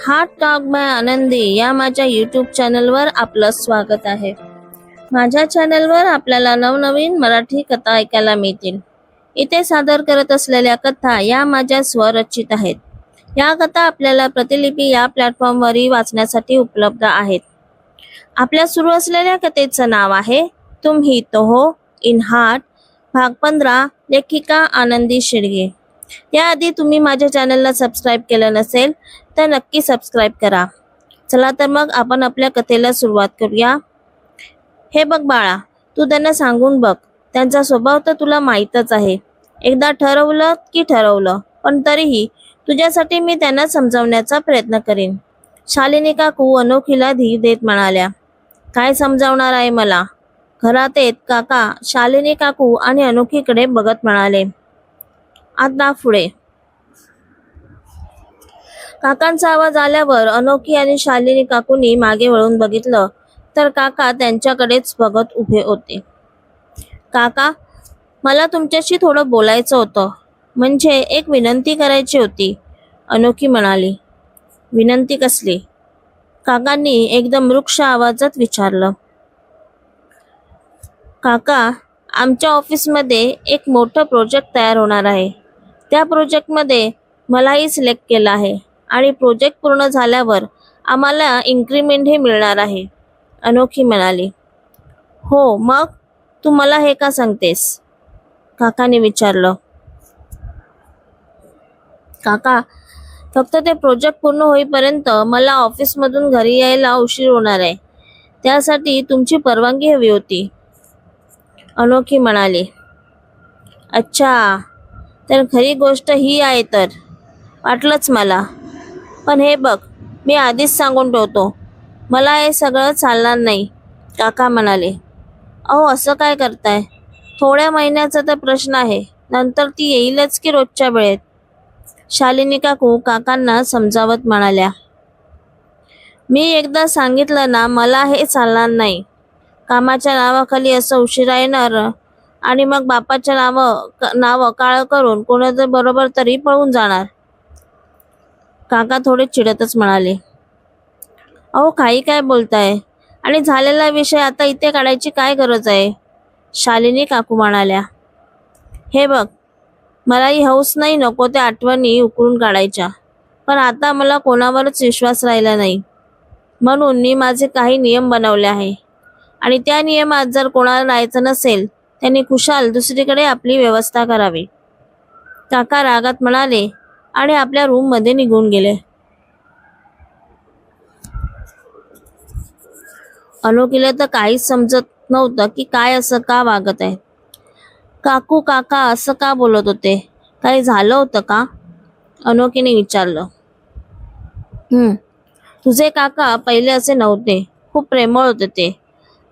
Heart talk bye आनंदी या माझ्या यूट्यूब चॅनलवर आपलं स्वागत आहे. माझ्या चॅनलवर आपल्याला नवनवीन मराठी कथा ऐकायला मिळतील. इथे सादर करत असलेल्या कथा या माझ्या स्वरचित आहेत. या कथा आपल्याला प्रतिलिपी या प्लॅटफॉर्मवरही वाचण्यासाठी उपलब्ध आहेत. आपल्या सुरू असलेल्या कथेचं नाव आहे तुम ही तो हो इन हार्ट, भाग 15, लेखिका आनंदी शिर्गे. याआधी तुम्ही माझ्या चॅनलला सबस्क्राईब केलं नसेल तर नक्की सबस्क्राईब करा. चला तर मग आपण आपल्या कथेला सुरुवात करूया. हे बघ बाळा, तू त्यांना सांगून बघ. त्यांचा स्वभाव तर तुला माहीतच आहे. एकदा ठरवलं की ठरवलं, पण तरीही तुझ्यासाठी मी त्यांना समजावण्याचा प्रयत्न करीन. शालिनी काकू अनोखीला धीर देत म्हणाल्या. काय समजावणार आहे मला? घरात येत काका शालिनी काकू आणि अनोखीकडे बघत म्हणाले. आता पुढे. काकांचा आवाज आल्यावर अनोखी आणि शालिनी काकूंनी मागे वळून बघितलं तर काका त्यांच्याकडेच बघत उभे होते. काका, मला तुमच्याशी थोडं बोलायचं होतं, म्हणजे एक विनंती करायची होती, अनोखी म्हणाली. विनंती कसली? काकांनी एकदम रुक्ष आवाजात विचारलं. काका, आमच्या ऑफिसमध्ये एक मोठं प्रोजेक्ट तयार होणार आहे. त्या प्रोजेक्टमध्ये मलाही सिलेक्ट केलं आहे आणि प्रोजेक्ट पूर्ण झाल्यावर आम्हाला इन्क्रीमेंटही मिळणार आहे, अनोखी म्हणाली. हो, मग तू मला हे का सांगतेस? काकाने विचारलं. काका, फक्त ते प्रोजेक्ट पूर्ण होईपर्यंत मला ऑफिसमधून घरी यायला उशीर होणार आहे. त्यासाठी तुमची परवानगी हवी होती, अनोखी म्हणाली. अच्छा, तर खरी गोष्ट ही आहे तर. वाटलंच मला. पण हे बघ, मी आधीच सांगून ठेवतो, मला हे सगळं चालणार नाही, काका म्हणाले. अहो, असं काय करताय? थोड्या महिन्याचा तर प्रश्न आहे, नंतर ती येईलच की रोजच्या वेळेत, शालिनी काकू काकांना समजावत म्हणाल्या. मी एकदा सांगितलं ना, मला हे चालणार नाही. कामाच्या नावाखाली असं उशिरा येणार आणि मग बापाच्या नाव काळं करून कोणाच्या बरोबर तरी पळून जाणार, काका थोडे चिडतच म्हणाले. अहो, काही काय बोलताय? आणि झालेला विषय आता इथे काढायची काय गरज आहे, शालिनी काकू म्हणाल्या. हे बघ, मलाही हौस नाही नको त्या आठवणी उकळून काढायच्या, पण आता मला कोणावरच विश्वास राहिला नाही. म्हणून मी माझे काही नियम बनवले आहे आणि त्या नियमात जर कोणाला राहायचं नसेल त्यांनी खुशाल दुसरीकडे आपली व्यवस्था करावी, काका रागात म्हणाले आणि आपल्या रूममध्ये निघून गेले. अनोखीला तर काहीच समजत नव्हतं की काय असं का वागत आहे. काकू काका असं का बोलत होते? काही झालं होतं का? अनोखीने विचारलं. तुझे काका पहिले असे नव्हते, खूप प्रेमळ होते ते.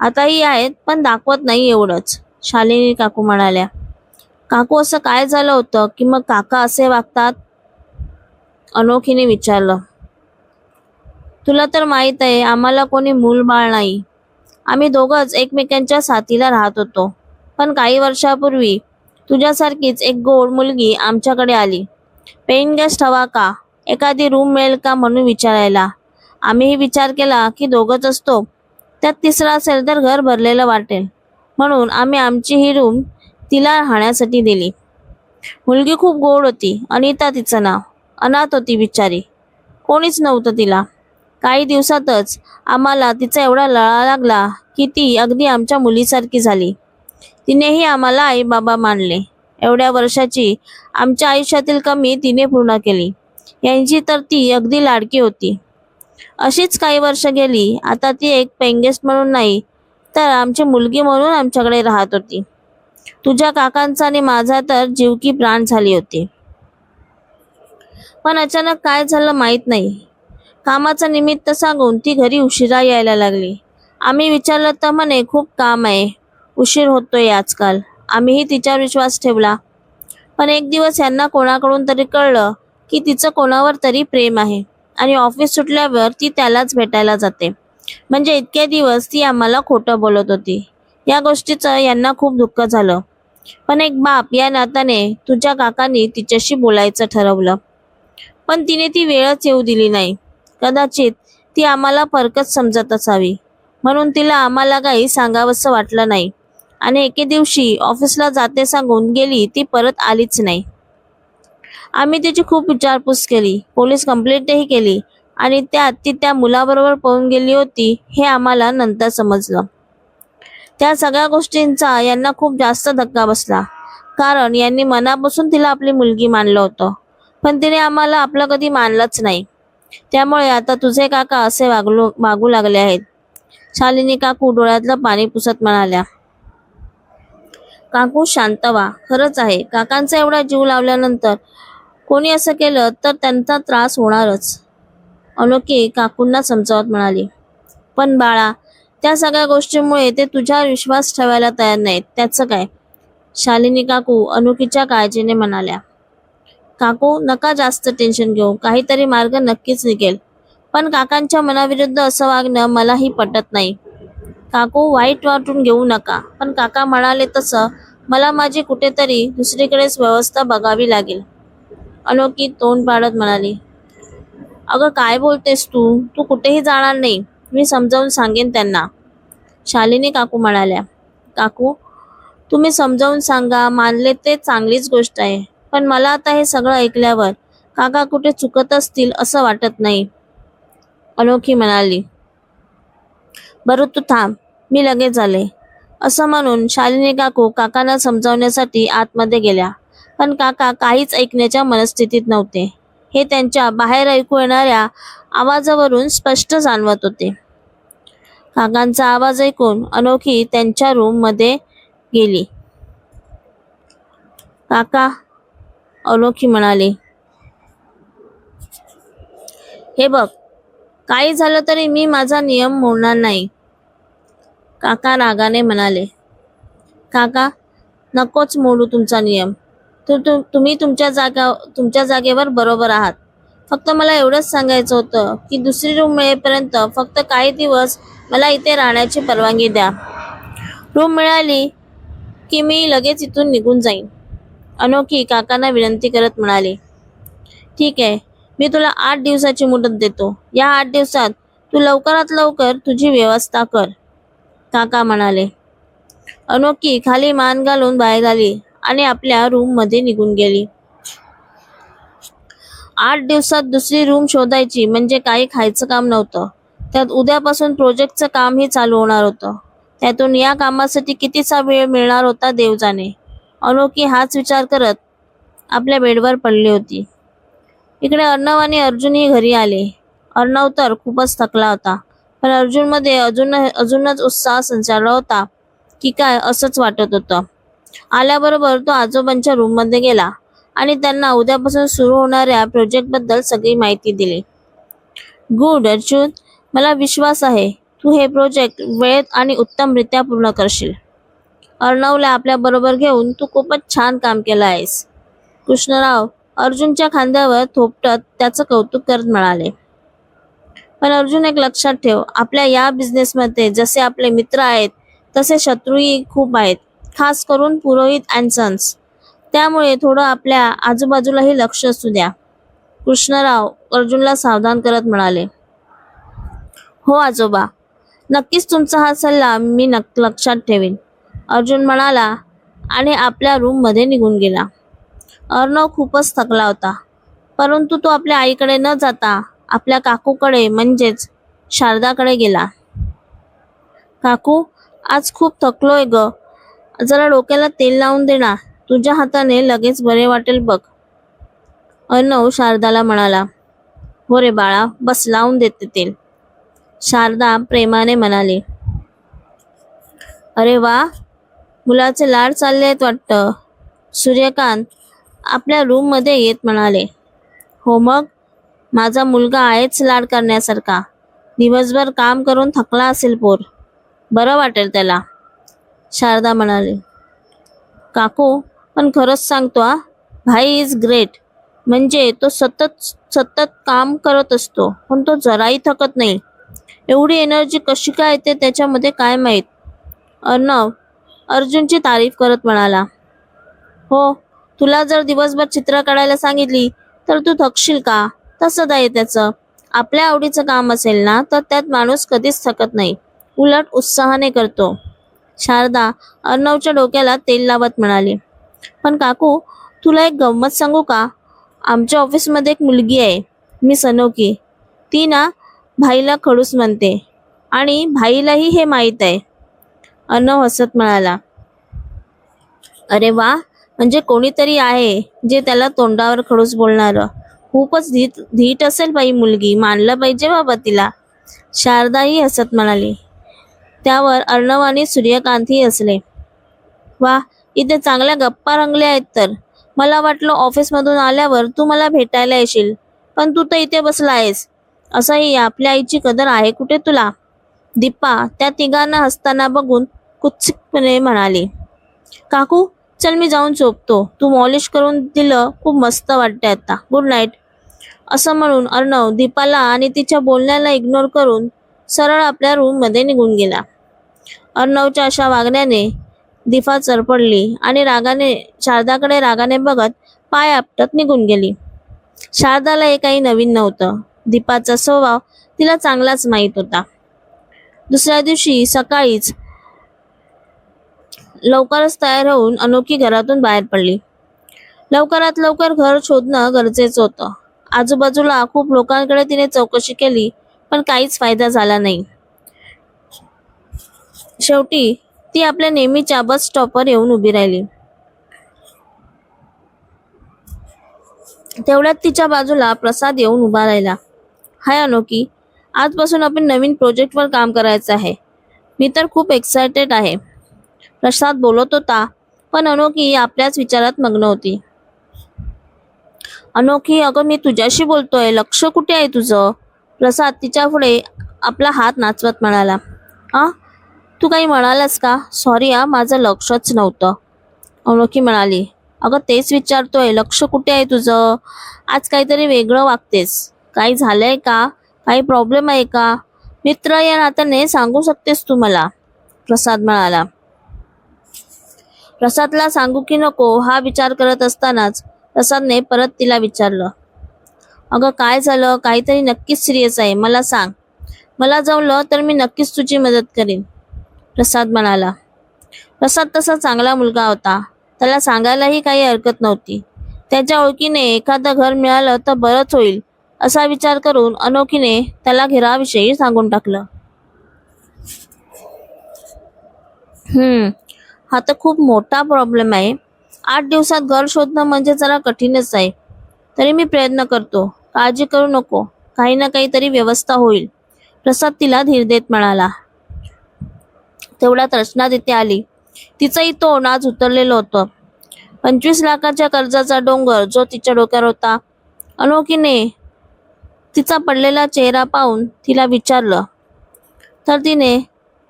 आताही आहेत, पण दाखवत नाही एवढंच, शालिनी काकू म्हणाल्या. काकू, असं काय झालं होतं की मग काका असे वागतात, अनोखीने विचारलं. तुला तर माहित आहे, आम्हाला कोणी मूलबाळ नाही. आम्ही दोघंच एकमेकांच्या साथीला राहत होतो. पण काही वर्षापूर्वी तुझ्यासारखीच एक गोड मुलगी आमच्याकडे आली. पेइंग गेस्ट हवा का, एखादी रूम मिळेल का म्हणून विचारायला. आम्हीही विचार केला की दोघंच असतो, त्यात तिसरा असेल तर घर भरलेलं वाटेल, म्हणून आम्ही आमची ही रूम तिला राहण्यासाठी दिली. मुलगी खूप गोड होती, अनिता तिचं नाव. अनाथ होती बिचारी, कोणीच नव्हतं तिला. काही दिवसातच आम्हाला तिचा एवढा लळा लागला की ती अगदी आमच्या मुलीसारखी झाली. तिनेही आम्हाला आई बाबा मानले. एवढ्या वर्षाची आमच्या आयुष्यातील कमी तिने पूर्ण केली. यांची तर ती अगदी लाडकी होती. अशीच काही वर्ष गेली. आता ती एक पेइंग गेस्ट म्हणून नाही तर आमची मुलगी म्हणून आमच्याकडे राहत होती. तुझ्या काकांचा आणि माझा तर जीव की प्राण झाली होती. पण अचानक काय झालं माहीत नाही. कामाचं निमित्त सांगून ती घरी उशिरा यायला लागली. आम्ही विचारलं तर म्हणे खूप काम आहे, उशीर होतोय आजकाल. आम्हीही तिच्यावर विश्वास ठेवला. पण एक दिवस यांना कोणाकडून तरी कळलं की तिचं कोणावर तरी प्रेम आहे आणि ऑफिस सुटल्यावर ती त्यालाच भेटायला जाते. म्हणजे इतके दिवस ती आम्हाला खोटं बोलत होती. या गोष्टीचं यांना खूप दुःख झालं. पण एक बाप या नात्याने तुझ्या काकांनी तिच्याशी बोलायचं ठरवलं. पण तिने ती वेळच येऊ दिली नाही. कदाचित ती आम्हाला फरकच समजत असावी, म्हणून तिला आम्हाला काही सांगावंसं वाटलं नाही आणि एके दिवशी ऑफिसला जाते सांगून गेली. ती परत आलीच नाही. आम्ही तिची खूप विचारपूस केली, पोलीस कंप्लेंटही केली आणि त्यात ती त्या मुलाबरोबर पळून गेली होती हे आम्हाला नंतर समजलं. त्या सगळ्या गोष्टींचा यांना खूप जास्त धक्का बसला, कारण यांनी मनापासून तिला आपली मुलगी मानलं होतं, पण तिने आम्हाला आपलं कधी मानलंच नाही. त्यामुळे आता तुझे काका असे वागू लागले आहेत. शालिनी काकू डोळ्यातलं पाणी पुसत म्हणाल्या. काकू शांत व्हा. खरंच आहे, काकांचा एवढा जीव लावल्यानंतर कोणी असं केलं तर त्यांचा त्रास होणारच. अनोखी काकूंना समजावत म्हणाली. पण बाळा, त्या सगळ्या गोष्टींमुळे ते तुझ्यावर विश्वास ठेवायला तयार नाहीत, त्याचं काय? शालिनी काकू अनोखीच्या काळजीने म्हणाल्या. काकू नका जास्त टेन्शन घेऊ, काहीतरी मार्ग नक्कीच निघेल. पण काकांच्या मनाविरुद्ध असं वागणं मलाही पटत नाही. काकू वाईट वाटून घेऊ नका, पण काका म्हणाले तसं मला माझी कुठेतरी दुसरीकडेच व्यवस्था बघावी लागेल. अनोखी तोंड पाडत म्हणाली. अगं काय बोलतेस तू? तू कुठेही जाणार नाही. मी समजावून सांगेन त्यांना. शालिनी काकू म्हणाल्या. काकू तुम्ही समजावून सांगा, मानले ते चांगलीच गोष्ट आहे, पण मला आता हे सगळं ऐकल्यावर काका कुठे चुकत असतील असं वाटत नाही. अनोखी म्हणाली. बरं तू थांब, मी लगेच आले. असं म्हणून शालिनी काकू काकांना समजावण्यासाठी आतमध्ये गेल्या, पण काका काहीच ऐकण्याच्या मनस्थितीत नव्हते. हे त्यांच्या बाहेर ऐकू येणाऱ्या आवाजावरून स्पष्ट जाणवत होते. काकांचा आवाज ऐकून अनोखी त्यांच्या रूम मध्ये गेली. काका, अनोखी म्हणाली. हे बघ, काही झालं तरी मी माझा नियम मोडणार नाही. काका रागाने म्हणाले. काका नकोच मोडू तुमचा नियम. तुम्ही तुमच्या जागेवर बरोबर आहात. फक्त मला एवढंच सांगायचं होतं की दुसरी रूम मिळेपर्यंत फक्त काही दिवस मला इथे राहण्याची परवानगी द्या. रूम मिळाली की मी लगेच इथून निघून जाईन. अनोखी काकांना विनंती करत म्हणाली. ठीक आहे, मी तुला 8 दिवसाची मुदत देतो. या 8 दिवसात तू लवकरात लवकर तुझी व्यवस्था कर. काका म्हणाले. अनोखी खाली मान घालून बाहेर आली आणि आपल्या रूम मध्ये निघून गेली. 8 दिवसात दुसरी रूम शोधायची म्हणजे काही खायचं काम नव्हतं. त्यात उद्यापासून प्रोजेक्टचं कामही चालू होणार होतं. त्यातून या कामासाठी कितीचा वेळ मिळणार होता देव जाणे. अनोखी हाच विचार करत आपल्या बेडवर पडली होती. इकडे अर्णव आणि अर्जुनही घरी आले. अर्णव तर खूपच थकला होता, पण अर्जुनमध्ये अजूनच उत्साह संचारला होता की काय असंच वाटत होतं. आल्याबरोबर तो आजोबांच्या रूममध्ये गेला आणि त्यांना उद्यापासून सुरू होणाऱ्या प्रोजेक्टबद्दल सगळी माहिती दिली. गुड अर्जुन, मला विश्वास आहे तू हे प्रोजेक्ट वेळेत आणि उत्तमरित्या पूर्ण करशील. अर्णवला आपल्या बरोबर घेऊन तू खूपच छान काम केलं आहेस. कृष्णराव अर्जुनच्या खांद्यावर थोपटत त्याचं कौतुक करत म्हणाले. पण अर्जुन एक लक्षात ठेव, आपल्या या बिझनेसमध्ये जसे आपले मित्र आहेत तसे शत्रूही खूप आहेत, खास करून पुरोहित अँड सन्स. त्यामुळे थोडं आपल्या आजूबाजूलाही लक्ष असू द्या. कृष्णराव अर्जुनला सावधान करत म्हणाले. हो आजोबा, नक्कीच तुमचा हा सल्ला मी लक्षात ठेवीन, अर्जुन म्हणाला आणि आपल्या रूम मध्ये निघून गेला. अर्णव खूपच थकला होता, परंतु तो आपल्या आईकडे न जाता आपल्या काकूकडे म्हणजेच शारदाकडे गेला. काकू, आज खूप थकलोय ग, जरा डोक्याला तेल लावून दे ना, तुझ्या हाताने लगेच बरे वाटेल बघ. अर्णव शारदाला म्हणाला. हो रे बाळा, बस लावून देते तेल, शारदा प्रेमाने म्हणाली. अरे वा, मुलाचे लाड चालले आहेत वाटतं, सूर्यकांत आपल्या रूम मध्ये येत म्हणाले. हो मग, माझा मुलगा आहेच लाड करण्यासारखा. दिवसभर काम करून थकला असेल पोर, बरं वाटेल त्याला, शारदा म्हणाली. काकू, पण खरंच सांगतो हा, भाई इज ग्रेट. म्हणजे तो सतत काम करत असतो, पण तो जराही थकत नाही. एवढी एनर्जी कशी काय येते त्याच्यामध्ये काय माहीत. अर्णव अर्जुनची तारीफ करत म्हणाला. हो, तुला जर दिवसभर चित्र काढायला सांगितली तर तू थकशील का? तसं आहे त्याचं. आपल्या आवडीचं काम असेल ना तर त्यात माणूस कधीच थकत नाही, उलट उत्साहाने करतो. शारदा अर्णवच्या डोक्याला तेल लावत म्हणाली, पण काकू, तुला एक गंमत सांगू का? आमच्या ऑफिसमध्ये एक मुलगी आहे, मिस अनोखी. ती ना भाईला खडूस म्हणते आणि भाईलाही हे माहीत आहे. अर्णव हसत म्हणाला, अरे वा, म्हणजे कोणीतरी आहे जे त्याला तोंडावर खडूस बोलणार. खूपच धीट असेल बाई मुलगी, मानलं पाहिजे बाबा तिला. शारदाही हसत म्हणाली. त्यावर अर्णव आणि सूर्यकांतही हसले. वा, इथे चांगल्या गप्पा रंगल्या आहेत तर. मला वाटलं ऑफिसमधून आल्यावर तू मला भेटायला येशील, पण तू तर इथे बसला आहेस. असंही आपल्या आईची कदर आहे कुठे तुला? दीपा त्या तिघांना हसताना बघून कुत्सितपणे म्हणाली, काकू, चल मी जाऊन झोपतो. तू मॉलिश करून दिलं, खूप मस्त वाटते आता. Good night. असं म्हणून अर्णव दीपाला आणि तिच्या बोलण्याला इग्नोर करून सरळ आपल्या रूममध्ये निघून गेला. अर्णवच्या अशा वागण्याने दीपा चरपडली आणि शारदाकडे रागाने बघत पाय आपटत निघून गेली. शारदाला हे काही नवीन नव्हतं. दीपाचा स्वभाव तिला चांगलाच माहीत होता. दुसऱ्या दिवशी सकाळीच लवकरच तयार होऊन अनोखी घरातून बाहेर पडली. लवकरात लवकर घर शोधणं गरजेचं होतं. आजूबाजूला खूप लोकांकडे तिने चौकशी केली, पण काहीच फायदा झाला नाही. शेवटी ती आपल्या नेहमीच्या बस स्टॉपवर येऊन उभी राहिली. तेवढ्यात तिच्या बाजूला प्रसाद येऊन उभा राहिला. हाय अनोखी, आजपासून आपण नवीन प्रोजेक्टवर काम करायचं आहे. मी तर खूप एक्सायटेड आहे. प्रसाद बोलत होता, पण अनोखी आपल्याच विचारात मग्न होती. अनोखी, अगं मी तुझ्याशी बोलतोय, लक्ष कुठे आहे तुझं? प्रसाद तिच्या पुढे आपला हात नाचवत म्हणाला. तू काही म्हणालास का? सॉरी माझं लक्षच नव्हतं. अनोखी म्हणाली, अगं तेच विचारतोय, लक्ष कुठे आहे तुझं? आज काहीतरी वेगळं वागतेस. काही झालंय का? काही प्रॉब्लेम आहे का? मित्र या नात्याने सांगू शकतेस तू मला, प्रसाद म्हणाला. प्रसादला सांगू की नको हा विचार करत असतानाच प्रसादने परत तिला विचारलं, अगं काय झालं? काहीतरी नक्कीच सिरियस आहे, मला सांग. मला जमलं तर मी नक्कीच तुझी मदत करीन, प्रसाद म्हणाला. प्रसाद तसा चांगला मुलगा होता. त्याला सांगायलाही काही हरकत नव्हती. त्याच्या ओळखीने एखादं घर मिळालं तर बरंच होईल, असा विचार करून अनोखीने त्याला घराविषयी सांगून टाकलं. हा तर खूप मोठा प्रॉब्लेम आहे. 8 दिवसात घर शोधणं म्हणजे जरा कठीणच आहे. तरी मी प्रयत्न करतो, काळजी करू नको, काही ना काहीतरी व्यवस्था होईल, प्रसाद तिला धीर देत म्हणाला. तेवढ्यात रचना तिथे आली. तिचंही तोंड आज उतरलेलं होतं. 25 लाखाच्या कर्जाचा डोंगर जो तिच्या डोक्यावर होता. अनोखीने तिचा पडलेला चेहरा पाहून तिला विचारलं, तर तिने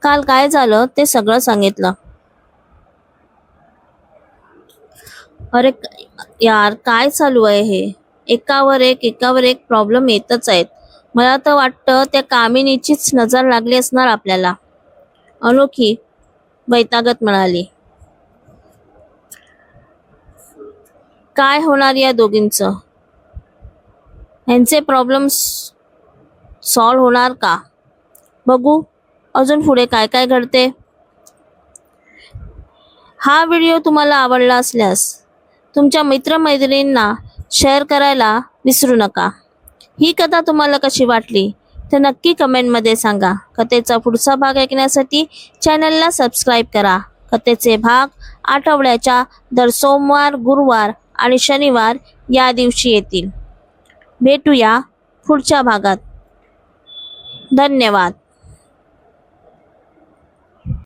काल काय झालं ते सगळं सांगितलं. अरे यार, काय चालू आहे हे? एकावर एक प्रॉब्लेम येतच आहेत. मला तर वाटतं त्या कामिनीचीच नजर लागली असणार आपल्याला, अनोखी वैतागत म्हणाली. काय होणार या दोघींचं? यांचे प्रॉब्लेम्स सॉल्व्ह होणार का? बघू अजून पुढे काय काय घडते. हा व्हिडिओ तुम्हाला आवडला असल्यास तुमच्या मित्रमैत्रिणींना शेअर करायला विसरू नका. ही कथा तुम्हाला कशी वाटली ते नक्की कमेंटमध्ये सांगा. कथेचा पुढचा भाग ऐकण्यासाठी चॅनलला सबस्क्राईब करा. कथेचे भाग आठवड्याच्या दर सोमवार, गुरुवार आणि शनिवार या दिवशी येतील. भेटूया पुढच्या भागात. धन्यवाद.